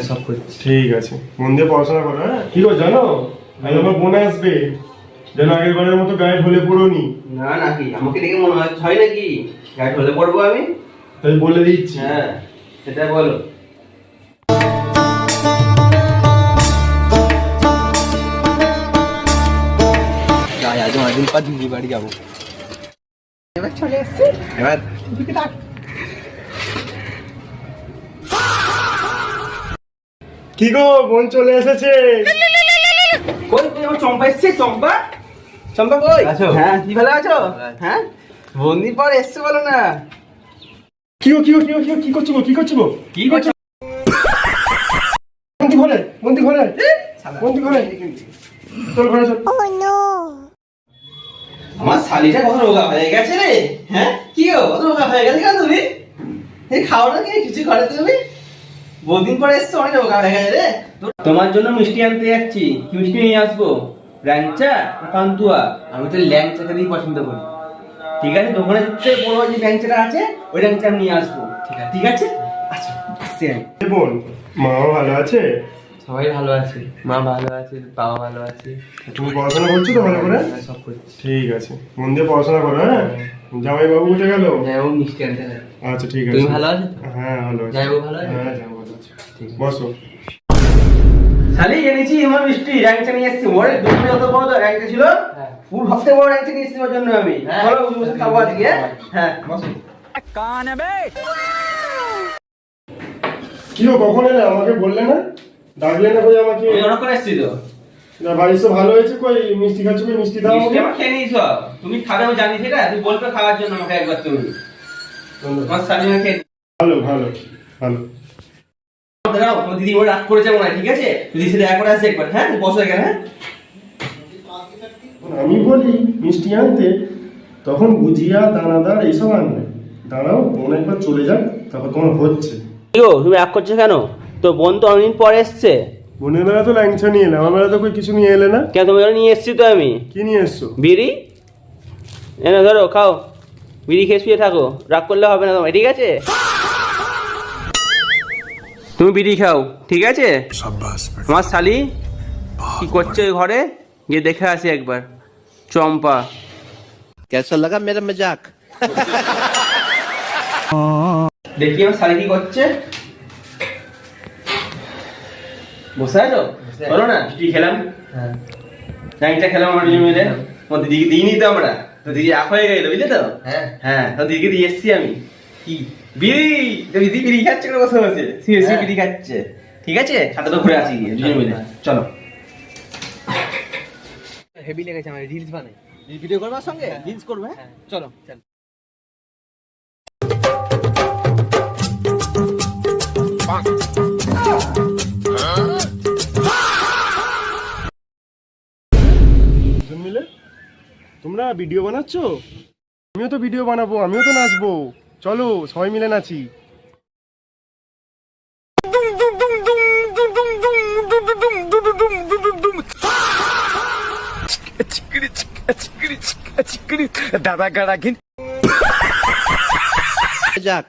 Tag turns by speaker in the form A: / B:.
A: সব করছি।
B: ঠিক আছে, মন দিয়ে পড়াশোনা করো। হ্যাঁ কি গো জানো, আজ আমার বোন আসবে, যেন আগের বারের মতো গায়ে ঢলে পড়োনি।
A: না নাকি আমাকে দেখে মনে হয় নাকি গায়ে ঢলে পড়বো আমি?
B: তাই বলে দিচ্ছি।
A: হ্যাঁ সেটা বলো। আজ অনেকদিন পর দিদি বাড়ি যাবো। এবার চলে এসছে, এবার
B: কি গো বোন চলে এসেছে।
A: কই তুই আমার চম্পা এসছে? চম্পা চম্পা কই? হ্যাঁ কি ভালো আছো? হ্যাঁ বন্দির পর এসছে বলো না।
B: কি গো কি গো কি গো কি করছো গো, কি করছো গো?
A: কি করছো?
B: বন্দি ঘরে, বন্দি ঘরে, বন্দি ঘরে, চল ঘরে চল।
A: আমার শালিটা কত রোগা হয়ে গেছে রে। হ্যাঁ কি গো কত রোগা হয়ে গেছে কেন তুমি? এই খাও না কি কিছু করে তুমি? বহুদিন পরে এসছো, অনেক রোগা হয়ে গেছে রে। তোমার জন্য মিষ্টি আনতে যাচ্ছি। কি মিষ্টি নিয়ে আসবো? ল্যাংচা না পান্তুয়া? আমি তো ল্যাংচা খেতেই পছন্দ করি। ঠিক আছে দোকানে যে বড় যে ল্যাংচাটা আছে ওই ল্যাংচা আমি নিয়ে আসবো। ঠিক আছে আচ্ছা আসছি আমি।
B: বোন মা ভালো আছে?
A: সবাই ভালো আছে, মা ভালো আছে, বাবা ভালো আছে।
B: তুমি পড়াশোনা করছো তো ভালো করে?
A: সব করছি।
B: ঠিক আছে, মন দিয়ে পড়াশোনা করো। হ্যাঁ জামাই বাবু উঠে গেল?
A: যাইবাবু মিষ্টি আনতে গেছে।
B: আচ্ছা ঠিক আছে।
A: তুমি ভালো আছো?
B: হ্যাঁ ভালো আছি।
A: জামাইবাবু ভালো আছে?
B: হ্যাঁ জামাই ভালো আছে।
A: ঠিক আছে।
B: বসো।
A: শালি এনেছি আমার মিষ্টি র্যাংচা নিয়ে এসেছি। ওরে দোকানে যত বড় র্যাংচা ছিল ফুল হফতে বড় র্যাংচা নিয়ে এসেছি ওর জন্য আমি। চলো বসে খাবো আজকে। হ্যাঁ বসো।
B: কি গো কখন এলে, আমাকে বললে না, ডাকলে না কই আমাকে?
A: আমি অর্ডার করে এসেছি তো।
B: না বাড়ি সব ভালো হয়েছে, কই মিষ্টি খাচ্ছ? কই মিষ্টি দাও
A: মিষ্টি
B: আমাকে।
A: আমার খেয়ে নিয়েছো, তুমি খাবে আমি জানি সেটা। তুমি বলবে খাওয়ার জন্য আমাকে একবার তুমি। আমার শালি আমাকে খেয়ে
B: ভালো ভালো ভালো।
A: দাঁড়াও, তোমার দিদি ওর রাগ করেছে মনে হয়। ঠিক আছে দিদি সাথে দেখা করে আসছে একবার। হ্যাঁ বসো এখানে। হ্যাঁ
B: আমি বলি মিষ্টি আনতে, তখন গুজিয়া দানাদার এইসব আনবে। দাঁড়াও বোন একবার চলে যাক, তারপর তোমার হচ্ছে।
A: তুমি রাগ করছো কেন? তো বোন তো অনেকদিন পরে এসছে।
B: বোনের বেলা তো ল্যাংচা নিয়ে এলে, আমার বেলা তো কই কিছু নিয়ে এলে না।
A: কেন তোমার নিয়ে এসছি তো আমি।
B: কি নিয়ে এসছো?
A: বিড়ি এনে ধরো খাও, বিড়ি খেয়ে শুয়ে থাকো, রাগ করলে হবে না তোমায়। ঠিক আছে তুমি বিড়ি খাও। ঠিক আছে আমার শালি কি করছে ওই ঘরে গিয়ে দেখে আসি একবার। চম্পা
C: कैसा लगा मेरा मजाक?
A: দেখি আমার শালি কি করছে। বসে আছো? বলো না কি খেলাম? ল্যাংচা খেলাম আমরা দুজন মিলে। তোমার দিদিকে দিইনি তো আমরা, তো দিদি আপ হয়ে গেল বুঝলে তো। হ্যাঁ তো দিদিকে দিয়ে এসছি আমি। কি বিড়ি? তো দিদি বিড়ি খাচ্ছে করে বসে বসে শুয়ে শুয়ে বিড়ি খাচ্ছে। ঠিক আছে সাথে তো ঘুরে আসি গিয়ে দুজন মিলে। চলো। হেভি লেগেছে আমার, রিলস বানাই। ভিডিও করবার সঙ্গে রিলস করবে। হ্যাঁ চলো চলো।
B: দুজন মিলে তোমরা ভিডিও বানাচ্ছ? আমিও তো ভিডিও বানাবো, আমিও তো নাচবো। চলো সবাই মিলে নাচি।
C: दादा गड़ा गिन मजाक